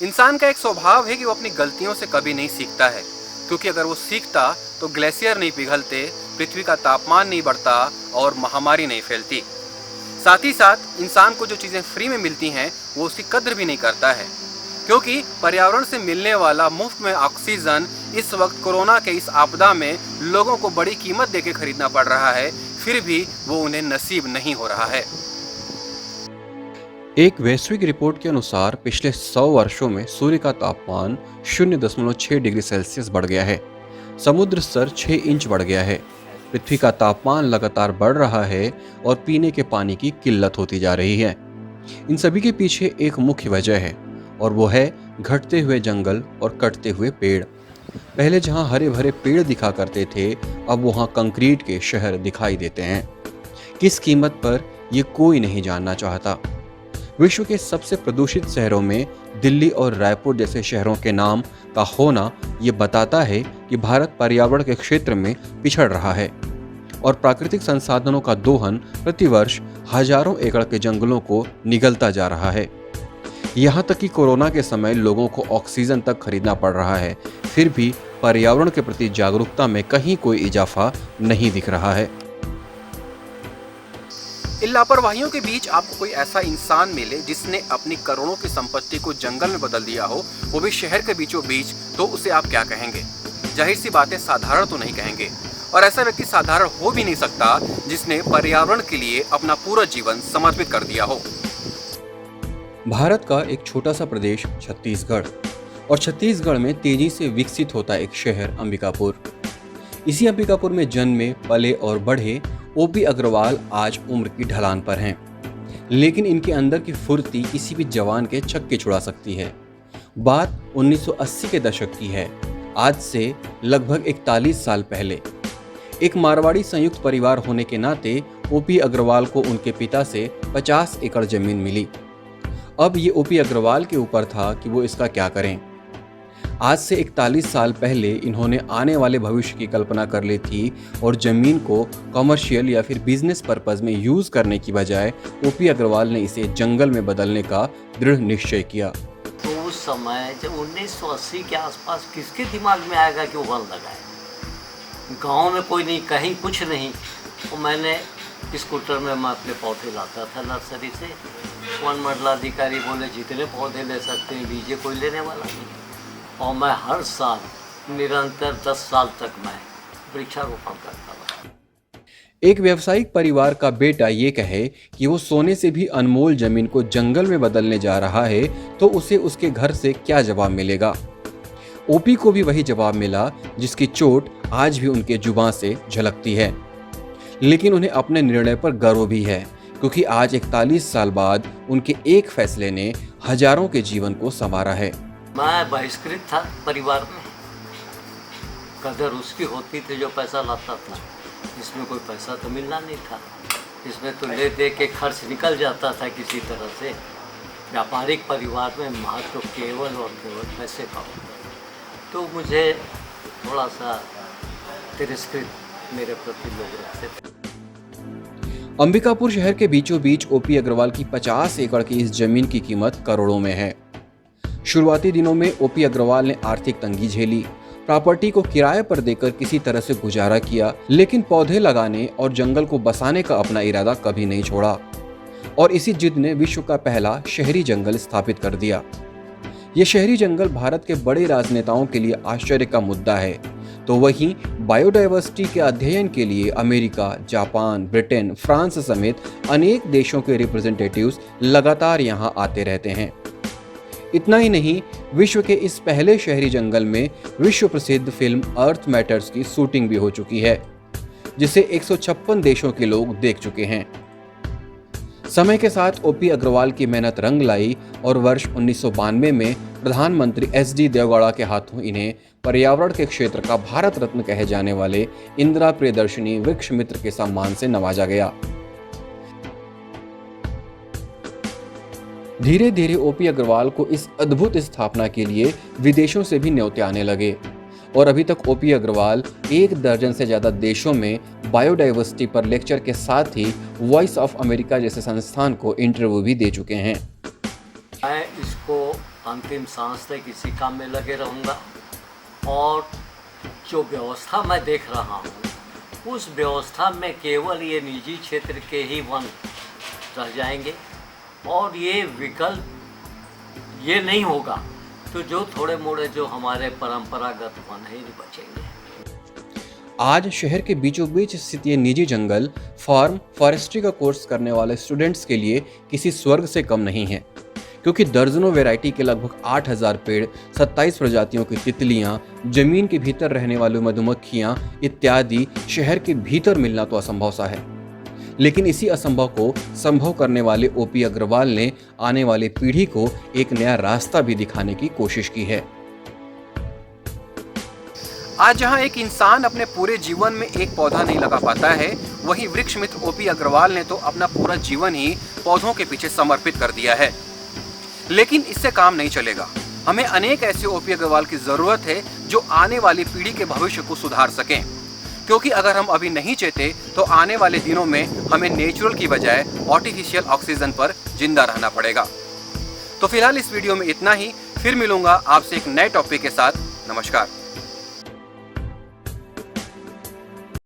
इंसान का एक स्वभाव है कि वो अपनी गलतियों से कभी नहीं सीखता है, क्योंकि अगर वो सीखता तो ग्लेशियर नहीं पिघलते, पृथ्वी का तापमान नहीं बढ़ता और महामारी नहीं फैलती। साथ ही साथ इंसान को जो चीज़ें फ्री में मिलती हैं वो उसकी कद्र भी नहीं करता है, क्योंकि पर्यावरण से मिलने वाला मुफ्त में ऑक्सीजन इस वक्त कोरोना के इस आपदा में लोगों को बड़ी कीमत देके खरीदना पड़ रहा है, फिर भी वो उन्हें नसीब नहीं हो रहा है। एक वैश्विक रिपोर्ट के अनुसार पिछले 100 वर्षों में सूर्य का तापमान 0.6 डिग्री सेल्सियस बढ़ गया है। समुद्र स्तर 6 इंच बढ़ गया है। पृथ्वी का तापमान लगातार बढ़ रहा है और पीने के पानी की किल्लत होती जा रही है। इन सभी के पीछे एक मुख्य वजह है और वो है घटते हुए जंगल और कटते हुए पेड़। पहले जहां हरे भरे पेड़ दिखा करते थे, अब वहां कंक्रीट के शहर दिखाई देते हैं। किस कीमत पर, ये कोई नहीं जानना चाहता। विश्व के सबसे प्रदूषित शहरों में दिल्ली और रायपुर जैसे शहरों के नाम का होना ये बताता है कि भारत पर्यावरण के क्षेत्र में पिछड़ रहा है और प्राकृतिक संसाधनों का दोहन प्रतिवर्ष हजारों एकड़ के जंगलों को निगलता जा रहा है। यहाँ तक कि कोरोना के समय लोगों को ऑक्सीजन तक खरीदना पड़ रहा है, फिर भी पर्यावरण के प्रति जागरूकता में कहीं कोई इजाफा नहीं दिख रहा है। इन लापरवाहियों के बीच आपको कोई ऐसा इंसान मिले जिसने अपनी करोड़ों की संपत्ति को जंगल में बदल दिया हो, वो भी शहर के बीचों बीच, तो उसे आप क्या कहेंगे? जाहिर सी बात है, साधारण तो नहीं कहेंगे। और ऐसा व्यक्ति साधारण हो भी नहीं सकता जिसने पर्यावरण के लिए अपना पूरा जीवन समर्पित कर दिया हो। भारत का एक छोटा सा प्रदेश छत्तीसगढ़, और छत्तीसगढ़ में तेजी से विकसित होता एक शहर अंबिकापुर। इसी अंबिकापुर में जन्मे, पले और बढ़े ओपी अग्रवाल आज उम्र की ढलान पर हैं, लेकिन इनके अंदर की फुर्ती किसी भी जवान के छक्के छुड़ा सकती है। बात 1980 के दशक की है, आज से लगभग 41 साल पहले। एक मारवाड़ी संयुक्त परिवार होने के नाते ओपी अग्रवाल को उनके पिता से 50 एकड़ जमीन मिली। अब ये ओपी अग्रवाल के ऊपर था कि वो इसका क्या करें। आज से 41 साल पहले इन्होंने आने वाले भविष्य की कल्पना कर ली थी और जमीन को कमर्शियल या फिर बिजनेस पर्पस में यूज करने की बजाय ओपी अग्रवाल ने इसे जंगल में बदलने का दृढ़ निश्चय किया। तो उस समय जब 1980 के आसपास किसके दिमाग में आएगा कि वो वन लगाए? गांव में कोई नहीं, कहीं कुछ नहीं। तो मैंने स्कूटर में मैं अपने पौधे लाता था नर्सरी से। वन मंडलाधिकारी बोले जितने पौधे ले सकते हैं लीजिए, कोई लेने वाला नहीं। और मैं हर साल निरंतर 10 साल तक मैं वृक्षारोपण करता था। एक व्यावसायिक परिवार का बेटा ये कहे कि वो सोने से भी अनमोल जमीन को जंगल में बदलने जा रहा है, तो उसे उसके घर से क्या जवाब मिलेगा? ओपी को भी वही जवाब मिला जिसकी चोट आज भी उनके जुबान से झलकती है। लेकिन उन्हें अपने निर्णय पर गर्व भी है, क्योंकि आज 41 साल बाद उनके एक फैसले ने हजारों के जीवन को संवारा है। मैं बहिष्कृत था परिवार में। कदर उसकी होती थी जो पैसा लाता था, इसमें कोई पैसा तो मिलना नहीं था। इसमें तो ले दे के खर्च निकल जाता था किसी तरह से। व्यापारिक परिवार में महत्व केवल और केवल पैसे का होता था। तो मुझे थोड़ा सा तिरस्कृत मेरे प्रति लोग रखते थे। अंबिकापुर शहर के बीचों बीच ओपी अग्रवाल की 50 एकड़ की इस जमीन की कीमत करोड़ों में है। शुरुआती दिनों में ओपी अग्रवाल ने आर्थिक तंगी झेली, प्रॉपर्टी को किराए पर देकर किसी तरह से गुजारा किया, लेकिन पौधे लगाने और जंगल को बसाने का अपना इरादा कभी नहीं छोड़ा और इसी जिद ने विश्व का पहला शहरी जंगल स्थापित कर दिया। ये शहरी जंगल भारत के बड़े राजनेताओं के लिए आश्चर्य का मुद्दा है, तो वहीं बायोडायवर्सिटी के अध्ययन के लिए अमेरिका, जापान, ब्रिटेन, फ्रांस समेत अनेक देशों के रिप्रेजेंटेटिव्स लगातार यहाँ आते रहते हैं। इतना ही नहीं, विश्व के इस पहले शहरी जंगल में विश्व प्रसिद्ध फिल्म अर्थ मैटर्स की शूटिंग भी हो चुकी है, जिसे 156 देशों के लोग देख चुके हैं। समय के साथ ओपी अग्रवाल की मेहनत रंग लाई और वर्ष 1992 में प्रधानमंत्री SD देवगौड़ा के हाथों इन्हें पर्यावरण के क्षेत्र का भारत रत्न कहे जाने वाले इंदिरा प्रियदर्शिनी वृक्ष मित्र के सम्मान से नवाजा गया। धीरे धीरे ओपी अग्रवाल को इस अद्भुत स्थापना के लिए विदेशों से भी न्योते आने लगे और अभी तक ओपी अग्रवाल 1 दर्जन से ज्यादा देशों में बायोडायवर्सिटी पर लेक्चर के साथ ही वॉइस ऑफ अमेरिका जैसे संस्थान को इंटरव्यू भी दे चुके हैं। मैं इसको अंतिम सांस तक इसी काम में लगे रहूँगा। और जो व्यवस्था मैं देख रहा हूँ उस व्यवस्था में केवल ये निजी क्षेत्र के ही वन रह जाएंगे और ये विकल्प ये नहीं होगा तो जो थोड़े मोड़े जो हमारे परंपरागत वन है ये बचेंगे। आज शहर के बीचों बीच स्थित ये निजी जंगल फार्म फॉरेस्ट्री का कोर्स करने वाले स्टूडेंट्स के लिए किसी स्वर्ग से कम नहीं है, क्योंकि दर्जनों वैरायटी के लगभग 8000 पेड़, 27 प्रजातियों की तितलियां, जमीन के भीतर रहने वाली मधुमक्खियां इत्यादि शहर के भीतर मिलना तो असंभव सा है। लेकिन इसी असंभव को संभव करने वाले ओपी अग्रवाल ने आने वाली पीढ़ी को एक नया रास्ता भी दिखाने की कोशिश की है। आज जहां एक इंसान अपने पूरे जीवन में एक पौधा नहीं लगा पाता है, वहीं वृक्ष मित्र ओपी अग्रवाल ने तो अपना पूरा जीवन ही पौधों के पीछे समर्पित कर दिया है। लेकिन इससे काम नहीं चलेगा। हमें अनेक ऐसे ओपी अग्रवाल की जरूरत है जो आने वाली पीढ़ी के भविष्य को सुधार सकें, क्योंकि अगर हम अभी नहीं चेते तो आने वाले दिनों में हमें नेचुरल की बजाय आर्टिफिशियल ऑक्सीजन पर जिंदा रहना पड़ेगा। तो फिलहाल इस वीडियो में इतना ही। फिर मिलूंगा आपसे एक नए टॉपिक के साथ। नमस्कार।